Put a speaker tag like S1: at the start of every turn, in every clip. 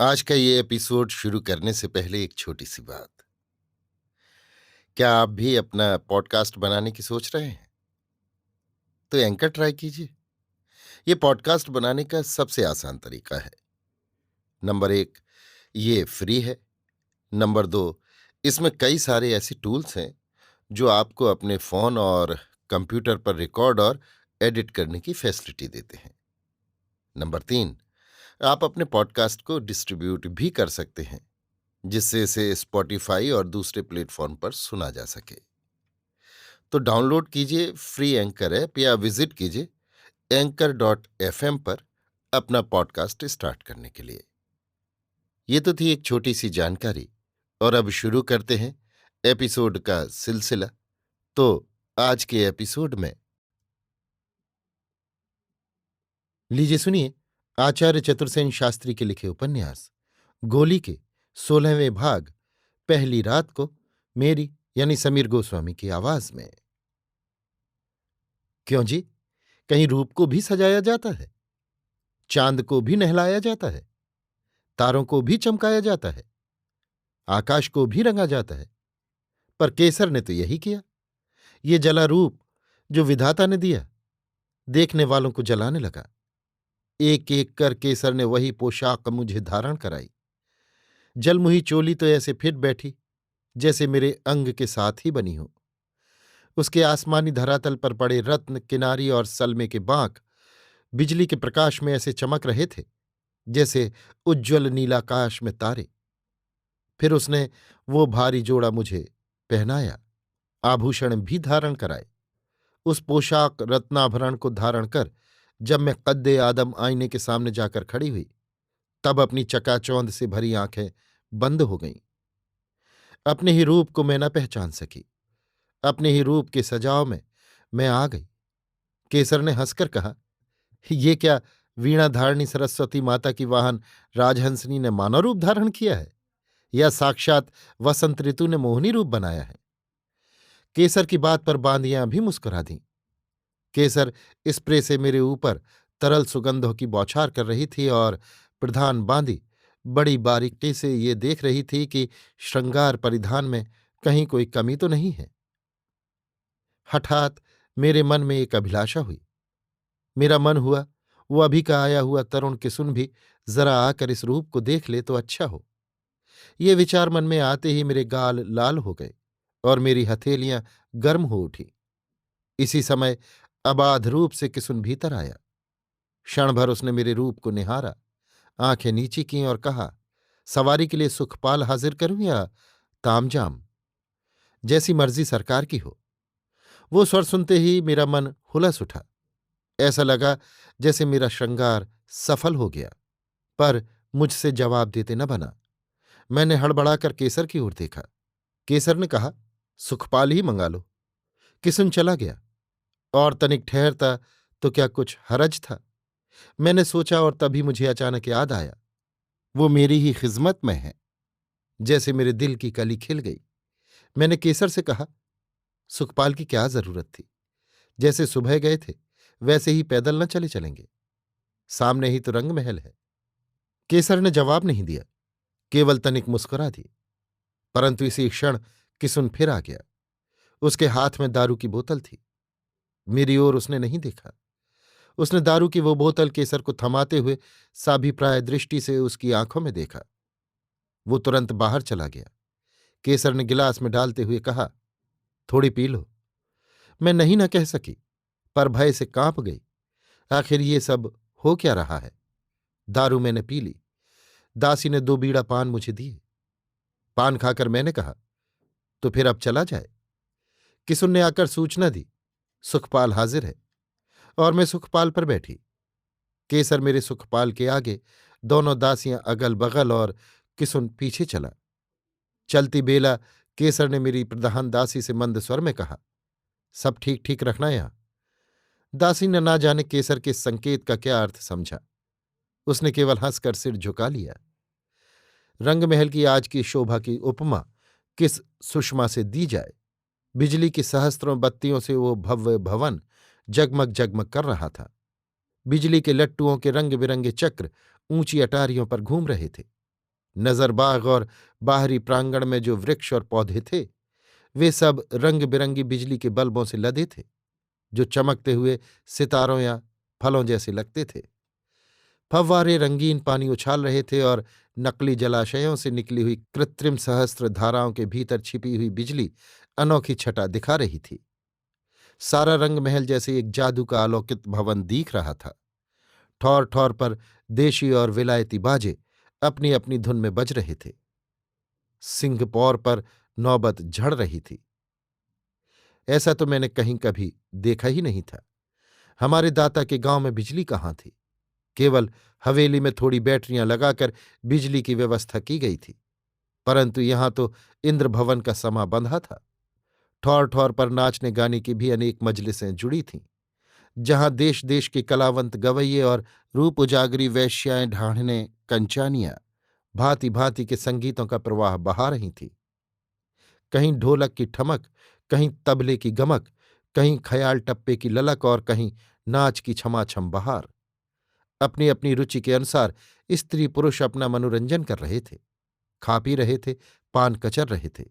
S1: आज का ये एपिसोड शुरू करने से पहले एक छोटी सी बात। क्या आप भी अपना पॉडकास्ट बनाने की सोच रहे हैं? तो एंकर ट्राई कीजिए। ये पॉडकास्ट बनाने का सबसे आसान तरीका है। नंबर एक, ये फ्री है। नंबर दो, इसमें कई सारे ऐसे टूल्स हैं जो आपको अपने फोन और कंप्यूटर पर रिकॉर्ड और एडिट करने की फैसिलिटी देते हैं। नंबर तीन, आप अपने पॉडकास्ट को डिस्ट्रीब्यूट भी कर सकते हैं, जिससे इसे स्पॉटिफाई और दूसरे प्लेटफॉर्म पर सुना जा सके। तो डाउनलोड कीजिए फ्री एंकर ऐप या विजिट कीजिए anchor.fm पर अपना पॉडकास्ट स्टार्ट करने के लिए। ये तो थी एक छोटी सी जानकारी, और अब शुरू करते हैं एपिसोड का सिलसिला। तो आज के एपिसोड में लीजिए सुनिए आचार्य चतुर्सेन शास्त्री के लिखे उपन्यास गोली के 16वें भाग पहली रात को मेरी यानी समीर गोस्वामी की आवाज में। क्यों जी, कहीं रूप को भी सजाया जाता है? चांद को भी नहलाया जाता है? तारों को भी चमकाया जाता है? आकाश को भी रंगा जाता है? पर केसर ने तो यही किया। ये जला रूप जो विधाता ने दिया, देखने वालों को जलाने लगा। एक एक कर केसर ने वही पोशाक मुझे धारण कराई। जलमुही चोली तो ऐसे फिट बैठी जैसे मेरे अंग के साथ ही बनी हो। उसके आसमानी धरातल पर पड़े रत्न, किनारी और सलमे के बांक बिजली के प्रकाश में ऐसे चमक रहे थे जैसे उज्ज्वल नीलाकाश में तारे। फिर उसने वो भारी जोड़ा मुझे पहनाया, आभूषण भी धारण कराए। उस पोशाक रत्नाभरण को धारण कर जब मैं कद्दे आदम आईने के सामने जाकर खड़ी हुई, तब अपनी चकाचौंध से भरी आंखें बंद हो गईं। अपने ही रूप को मैं न पहचान सकी। अपने ही रूप के सजाव में मैं आ गई। केसर ने हंसकर कहा, ये क्या वीणा धारणी सरस्वती माता की वाहन राजहंसनी ने मानव रूप धारण किया है, या साक्षात वसंत ऋतु ने मोहिनी रूप बनाया है? केसर की बात पर बांदियां भी मुस्कुरा दीं। केसर स्प्रे से मेरे ऊपर तरल सुगंधों की बौछार कर रही थी और प्रधान बांदी बड़ी बारीकी से ये देख रही थी कि श्रृंगार परिधान में कहीं कोई कमी तो नहीं है। हठात मेरे मन में एक अभिलाषा हुई। मेरा मन हुआ वो अभी का आया हुआ तरुण किसुन भी जरा आकर इस रूप को देख ले तो अच्छा हो। ये विचार मन में आते ही मेरे गाल लाल हो गए और मेरी हथेलियां गर्म हो उठी। इसी समय अबाध रूप से किसुन भीतर आया। क्षण भर उसने मेरे रूप को निहारा, आंखें नीची की और कहा, सवारी के लिए सुखपाल हाजिर करूं या तामजाम? जैसी मर्जी सरकार की हो। वो स्वर सुनते ही मेरा मन हुलस उठा। ऐसा लगा जैसे मेरा श्रृंगार सफल हो गया, पर मुझसे जवाब देते न बना। मैंने हड़बड़ाकर केसर की ओर देखा। केसर ने कहा, सुखपाल ही मंगा लो। किसुन चला गया, और तनिक ठहरता तो क्या कुछ हरज था? मैंने सोचा और तभी मुझे अचानक याद आया, वो मेरी ही खिदमत में है। जैसे मेरे दिल की कली खिल गई। मैंने केसर से कहा, सुखपाल की क्या जरूरत थी? जैसे सुबह गए थे वैसे ही पैदल न चले चलेंगे। सामने ही तो रंग महल है। केसर ने जवाब नहीं दिया, केवल तनिक मुस्कुरा दी। परंतु इसी क्षण किसुन फिर आ गया। उसके हाथ में दारू की बोतल थी। मेरी ओर उसने नहीं देखा। उसने दारू की वो बोतल केसर को थमाते हुए साभिप्राय दृष्टि से उसकी आंखों में देखा। वो तुरंत बाहर चला गया। केसर ने गिलास में डालते हुए कहा, थोड़ी पी लो। मैं नहीं न कह सकी, पर भय से कांप गई। आखिर ये सब हो क्या रहा है? दारू मैंने पी ली। दासी ने 2 बीड़ा पान मुझे दिए। पान खाकर मैंने कहा, तो फिर अब चला जाए? किसुन ने आकर सूचना दी, सुखपाल हाजिर है। और मैं सुखपाल पर बैठी। केसर मेरे सुखपाल के आगे, दोनों दासियां अगल बगल और किसुन पीछे चला। चलती बेला केसर ने मेरी प्रधान दासी से मंद स्वर में कहा, सब ठीक ठीक रखना यहां। दासी ने ना जाने केसर के संकेत का क्या अर्थ समझा। उसने केवल हंसकर सिर झुका लिया। रंगमहल की आज की शोभा की उपमा किस सुषमा से दी जाए। बिजली की सहस्त्रों बत्तियों से वो भव्य भवन जगमग जगमग कर रहा था। बिजली के लट्टुओं के रंग बिरंगे चक्र ऊंची अटारियों पर घूम रहे थे। नजरबाग और बाहरी प्रांगण में जो वृक्ष और पौधे थे वे सब रंग बिरंगी बिजली के बल्बों से लदे थे, जो चमकते हुए सितारों या फलों जैसे लगते थे। फव्वारे रंगीन पानी उछाल रहे थे और नकली जलाशयों से निकली हुई कृत्रिम सहस्त्र धाराओं के भीतर छिपी हुई बिजली अनोखी छटा दिखा रही थी। सारा रंग महल जैसे एक जादू का अलौकिक भवन दिख रहा था। ठौर ठौर पर देशी और विलायती बाजे अपनी अपनी धुन में बज रहे थे। सिंहपौर पर नौबत झड़ रही थी। ऐसा तो मैंने कहीं कभी देखा ही नहीं था। हमारे दाता के गांव में बिजली कहाँ थी। केवल हवेली में थोड़ी बैटरियां लगाकर बिजली की व्यवस्था की गई थी, परंतु यहां तो इंद्र भवन का समा बंधा था। ठौर ठौर पर नाचने गाने की भी अनेक मजलिसें जुड़ी थीं, जहां देश देश के कलावंत गवैये और रूप उजागरी वैश्याएं ढाढ़ने कंचानियां भांति भांति के संगीतों का प्रवाह बहा रही थीं। कहीं ढोलक की ठमक, कहीं तबले की गमक, कहीं खयाल टप्पे की ललक और कहीं नाच की छमाछम बहार। अपनी अपनी रुचि के अनुसार स्त्री पुरुष अपना मनोरंजन कर रहे थे, खा पी रहे थे, पान कचर रहे थे,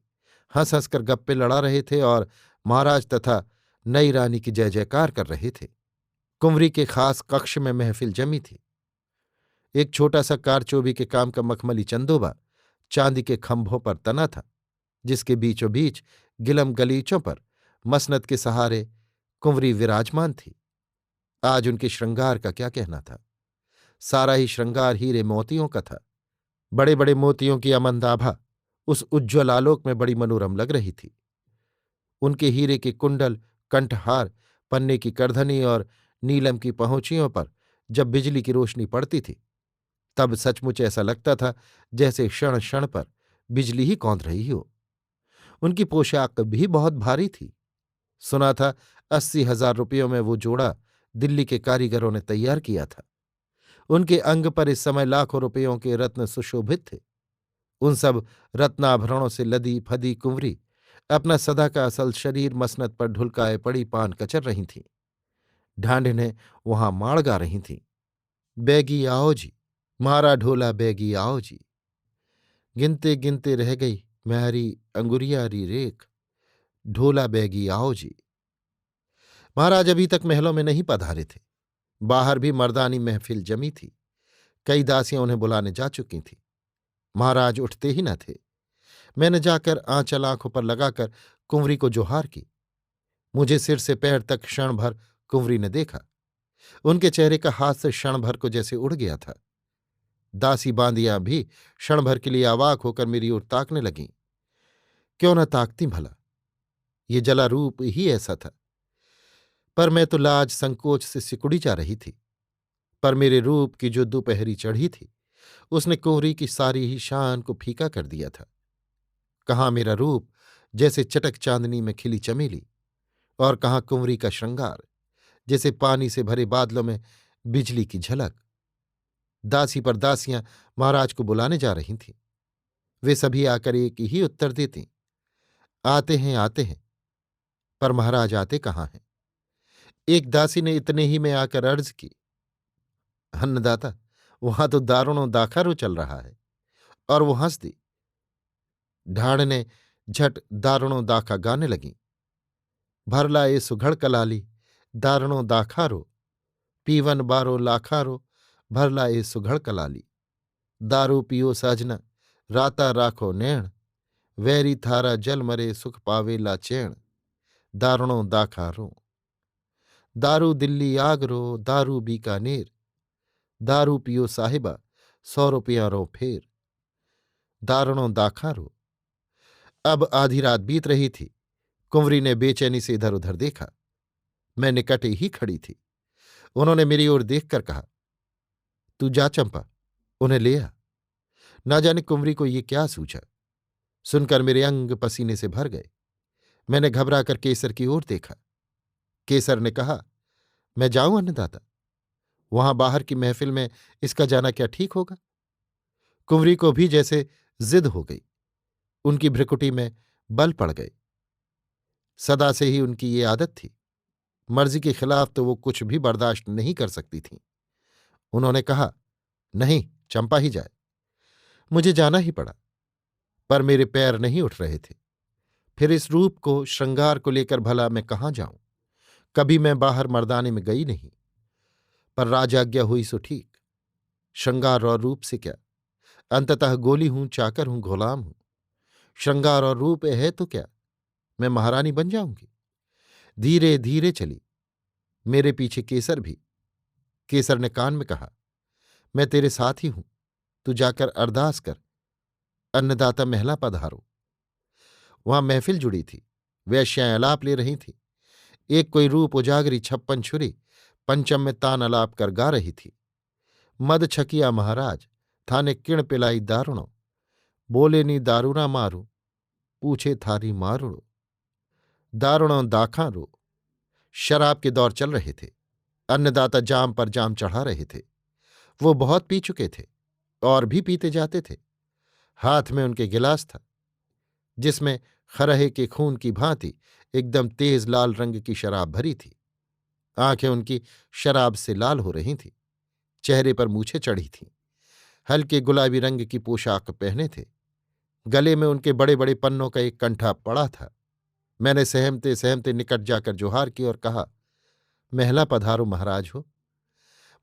S1: हंस हंसकर गप्पे लड़ा रहे थे और महाराज तथा नई रानी की जय जयकार कर रहे थे। कुंवरी के खास कक्ष में महफिल जमी थी। एक छोटा सा कारचोबी के काम का मखमली चंदोबा चांदी के खंभों पर तना था, जिसके बीचों बीच गिलम गलीचों पर मसनद के सहारे कुंवरी विराजमान थी। आज उनके श्रृंगार का क्या कहना था। सारा ही श्रृंगार हीरे मोतियों का था। बड़े बड़े मोतियों की अमंदाभा उस उज्ज्वल आलोक में बड़ी मनोरम लग रही थी। उनके हीरे के कुंडल, कंठहार, पन्ने की करधनी और नीलम की पहुंचियों पर जब बिजली की रोशनी पड़ती थी तब सचमुच ऐसा लगता था जैसे क्षण क्षण पर बिजली ही कौंध रही हो। उनकी पोशाक भी बहुत भारी थी। सुना था 80,000 रुपयों में वो जोड़ा दिल्ली के कारीगरों ने तैयार किया था। उनके अंग पर इस समय लाखों रुपयों के रत्न सुशोभित थे। उन सब रत्नाभरणों से लदी फदी कुंवरी अपना सदा का असल शरीर मसनद पर ढुलकाए पड़ी पान कचर रही थीं। ढांढनें वहां माड़ गा रही थीं। बैगी आओ जी, मारा ढोला बैगी आओ जी, गिनते गिनते रह गई म्यारी अंगुरियारी रेख, ढोला बैगी आओ जी। महाराज अभी तक महलों में नहीं पधारे थे। बाहर भी मर्दानी महफिल जमी थी। कई दासियां उन्हें बुलाने जा चुकी थीं। महाराज उठते ही न थे। मैंने जाकर आंचल आंखों पर लगाकर कुंवरी को जोहार की। मुझे सिर से पैर तक क्षण भर कुंवरी ने देखा। उनके चेहरे का हास्य क्षण भर को जैसे उड़ गया था। दासी बांदियां भी क्षण भर के लिए अवाक होकर मेरी ओर ताकने लगीं। क्यों न ताकती भला, ये जला रूप ही ऐसा था। पर मैं तो लाज संकोच से सिकुड़ी जा रही थी। पर मेरे रूप की जो दोपहरी चढ़ी थी उसने कुंवरी की सारी ही शान को फीका कर दिया था। कहाँ मेरा रूप जैसे चटक चांदनी में खिली चमेली, और कहाँ कुंवरी का श्रृंगार जैसे पानी से भरे बादलों में बिजली की झलक। दासी पर दासियां महाराज को बुलाने जा रही थीं। वे सभी आकर एक ही उत्तर देती, आते हैं आते हैं। पर महाराज आते कहाँ हैं। एक दासी ने इतने ही में आकर अर्ज की, अन्नदाता, वहां तो दारुणों दाखारू चल रहा है। और वो हंस दी। ढाड़ ने झट दारुणों दाखा गाने लगी। भरला ए सुघड़ कलाली, दारुणों दाखारो, पीवन बारो लाखारो, भरला ए सुघड़ कलाली, दारू पियो साजना, राता राखो नैण, वैरी थारा जल मरे सुख पावे लाचैण, दारुणों दाखारो। दारू दिल्ली आगरो, दारू बीकानेर, दारू पियो साहिबा, 100 रुपया रो फेर, दारुणों दाखारो। अब आधी रात बीत रही थी। कुंवरी ने बेचैनी से इधर उधर देखा। मैं निकट ही खड़ी थी। उन्होंने मेरी ओर देखकर कहा, तू जा चंपा, उन्हें ले आ। ना जाने कुंवरी को ये क्या सूझा। सुनकर मेरे अंग पसीने से भर गए। मैंने घबराकर केसर की ओर देखा। केसर ने कहा, मैं जाऊं अन्नदाता? वहां बाहर की महफिल में इसका जाना क्या ठीक होगा? कुंवरी को भी जैसे जिद हो गई। उनकी भ्रिकुटी में बल पड़ गए। सदा से ही उनकी ये आदत थी। मर्जी के खिलाफ तो वो कुछ भी बर्दाश्त नहीं कर सकती थीं। उन्होंने कहा, नहीं, चंपा ही जाए। मुझे जाना ही पड़ा, पर मेरे पैर नहीं उठ रहे थे। फिर इस रूप को, श्रृंगार को लेकर भला मैं कहाँ जाऊं? कभी मैं बाहर मर्दाने में गई नहीं। पर राजाज्ञा हुई सो ठीक। श्रृंगार और रूप से क्या, अंततः गोली हूं, चाकर हूं, गुलाम हूं। श्रृंगार और रूप है तो क्या, मैं महारानी बन जाऊंगी? धीरे धीरे चली, मेरे पीछे केसर भी। केसर ने कान में कहा, मैं तेरे साथ ही हूं, तू जाकर अरदास कर, अन्नदाता महला पधारो। वहां महफिल जुड़ी थी, वेश्याएं अलाप ले रही थीं। एक कोई रूप उजागरी छप्पन छुरी पंचम में तान अलाप कर गा रही थी। मद छकिया महाराज, थाने किण पिलाई दारुणो, बोले नी दारूना मारू, पूछे थारी मारुणो। दारुणों दाखां रो। शराब के दौर चल रहे थे। अन्नदाता जाम पर जाम चढ़ा रहे थे। वो बहुत पी चुके थे और भी पीते जाते थे। हाथ में उनके गिलास था, जिसमें खरहे के खून की भांति एकदम तेज लाल रंग की शराब भरी थी। आंखें उनकी शराब से लाल हो रही थीं। चेहरे पर मूछें चढ़ी थीं। हल्के गुलाबी रंग की पोशाक पहने थे। गले में उनके बड़े बड़े पन्नों का एक कंठा पड़ा था। मैंने सहमते सहमते निकट जाकर जोहार की और कहा, महला पधारो महाराज हो।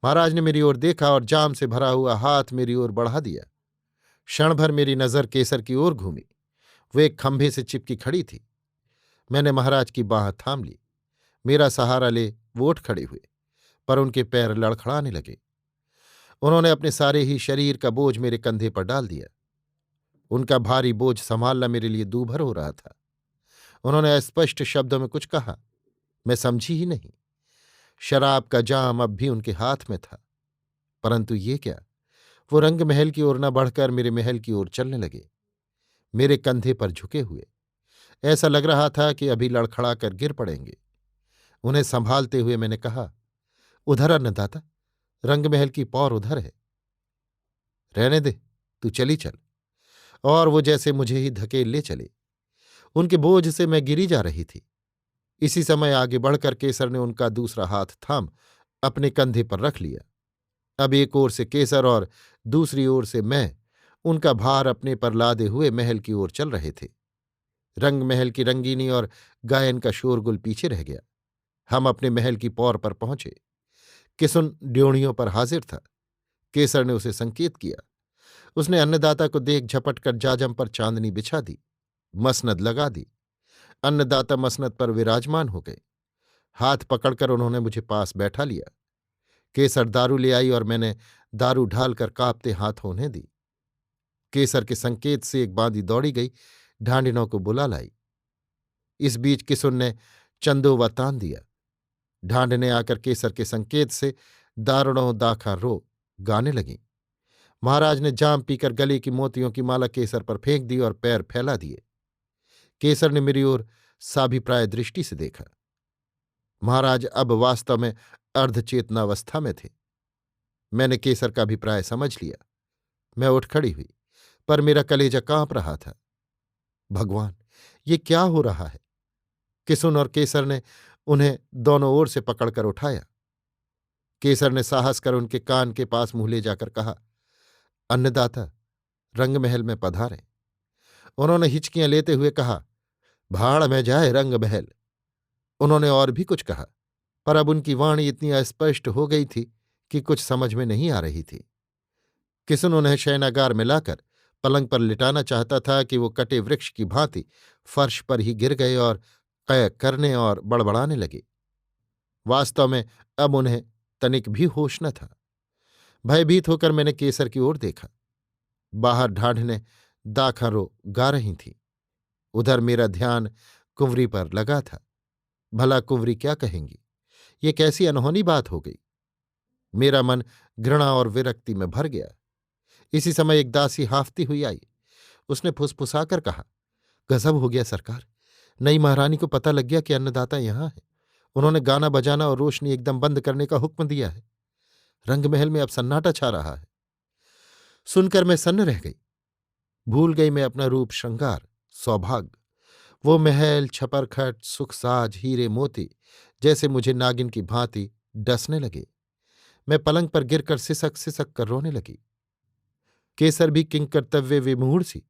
S1: महाराज ने मेरी ओर देखा और जाम से भरा हुआ हाथ मेरी ओर बढ़ा दिया। क्षण भर मेरी नजर केसर की ओर घूमी। वो एक खंभे से चिपकी खड़ी थी। मैंने महाराज की बांह थाम ली। मेरा सहारा ले वो उठ खड़े हुए, पर उनके पैर लड़खड़ाने लगे। उन्होंने अपने सारे ही शरीर का बोझ मेरे कंधे पर डाल दिया। उनका भारी बोझ संभालना मेरे लिए दूभर हो रहा था। उन्होंने अस्पष्ट शब्दों में कुछ कहा, मैं समझी ही नहीं। शराब का जाम अब भी उनके हाथ में था। परंतु ये क्या, वो रंग महल की ओर न बढ़कर मेरे महल की ओर चलने लगे, मेरे कंधे पर झुके हुए। ऐसा लग रहा था कि अभी लड़खड़ा कर गिर पड़ेंगे। उन्हें संभालते हुए मैंने कहा, उधर अन्नदाता, रंग महल की पौर उधर है। रहने दे, तू चली चल। और वो जैसे मुझे ही धकेल ले चले। उनके बोझ से मैं गिरी जा रही थी। इसी समय आगे बढ़कर केसर ने उनका दूसरा हाथ थाम अपने कंधे पर रख लिया। अब एक ओर से केसर और दूसरी ओर से मैं उनका भार अपने पर लादे हुए महल की ओर चल रहे थे। रंग महल की रंगीनी और गायन का शोरगुल पीछे रह गया। हम अपने महल की पौर पर पहुंचे। किसुन ड्योढ़ियों पर हाजिर था। केसर ने उसे संकेत किया। उसने अन्नदाता को देख झपट कर जाजम पर चांदनी बिछा दी, मसनद लगा दी। अन्नदाता मसनद पर विराजमान हो गए। हाथ पकड़कर उन्होंने मुझे पास बैठा लिया। केसर दारू ले आई और मैंने दारू ढालकर कांपते हाथों उन्हें दी। केसर के संकेत से एक बांदी दौड़ी गई, ढांढिनों को बुला लाई। इस बीच किसुन ने चंदोवा तान दिया। ढांढने आकर केसर के संकेत से दारुणों दाखा रो गाने लगी। महाराज ने जाम पीकर गले की मोतियों की माला केसर पर फेंक दी और पैर फैला दिए। केसर ने मेरी ओर साभिप्राय दृष्टि से देखा। महाराज अब वास्तव में अर्धचेतनावस्था में थे। मैंने केसर का अभिप्राय समझ लिया। मैं उठ खड़ी हुई, पर मेरा कलेजा कांप रहा था। भगवान, ये क्या हो रहा है? किसुन और केसर ने उन्हें दोनों ओर से पकड़कर उठाया। केसर ने साहस कर उनके कान के पास मुंह ले जाकर कहा, अन्नदाता, रंगमहल में पधारें। उन्होंने हिचकियां लेते हुए कहा, भाड़ में जाए रंग महल। उन्होंने और भी कुछ कहा, पर अब उनकी वाणी इतनी अस्पष्ट हो गई थी कि कुछ समझ में नहीं आ रही थी। किसुन उन्हें शयनागार में लाकर पलंग पर लिटाना चाहता था कि वो कटे वृक्ष की भांति फर्श पर ही गिर गए और कै करने और बड़बड़ाने लगे। वास्तव में अब उन्हें तनिक भी होश न था। भयभीत होकर मैंने केसर की ओर देखा। बाहर ढाढ़ने दाखरो गा रही थीं। उधर मेरा ध्यान कुंवरी पर लगा था। भला कुंवरी क्या कहेंगी? ये कैसी अनहोनी बात हो गई। मेरा मन घृणा और विरक्ति में भर गया। इसी समय एक दासी हाफती हुई आई। उसने फुसफुसाकर कहा, गजब हो गया सरकार, नई महारानी को पता लग गया कि अन्नदाता यहाँ है। उन्होंने गाना बजाना और रोशनी एकदम बंद करने का हुक्म दिया है। रंगमहल में अब सन्नाटा छा रहा है। सुनकर मैं सन्न रह गई। भूल गई मैं अपना रूप, श्रृंगार, सौभाग्य। वो महल, छपरखट, सुखसाज, हीरे मोती जैसे मुझे नागिन की भांति डसने लगे। मैं पलंग पर गिरकर सिसक सिसक कर रोने लगी। केसर भी किंकर्तव्य विमूढ़ सी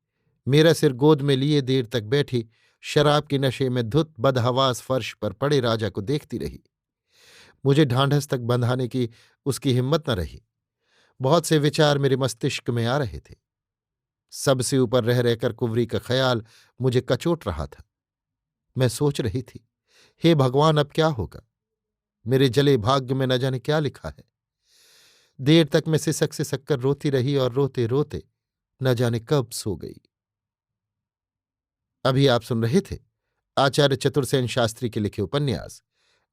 S1: मेरा सिर गोद में लिए देर तक बैठी शराब के नशे में धुत बदहवास फर्श पर पड़े राजा को देखती रही। मुझे ढांढस तक बंधाने की उसकी हिम्मत न रही। बहुत से विचार मेरे मस्तिष्क में आ रहे थे। सबसे ऊपर रह रहकर कुंवरी का ख्याल मुझे कचोट रहा था। मैं सोच रही थी, हे भगवान, अब क्या होगा? मेरे जले भाग्य में न जाने क्या लिखा है। देर तक मैं सिसक सिसक कर रोती रही और रोते रोते न जाने कब सो गई। अभी आप सुन रहे थे आचार्य चतुर्सेन शास्त्री के लिखे उपन्यास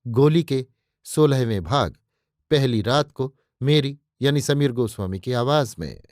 S1: गोली के 16वें भाग, पहली रात को, मेरी यानी समीर गोस्वामी की आवाज में।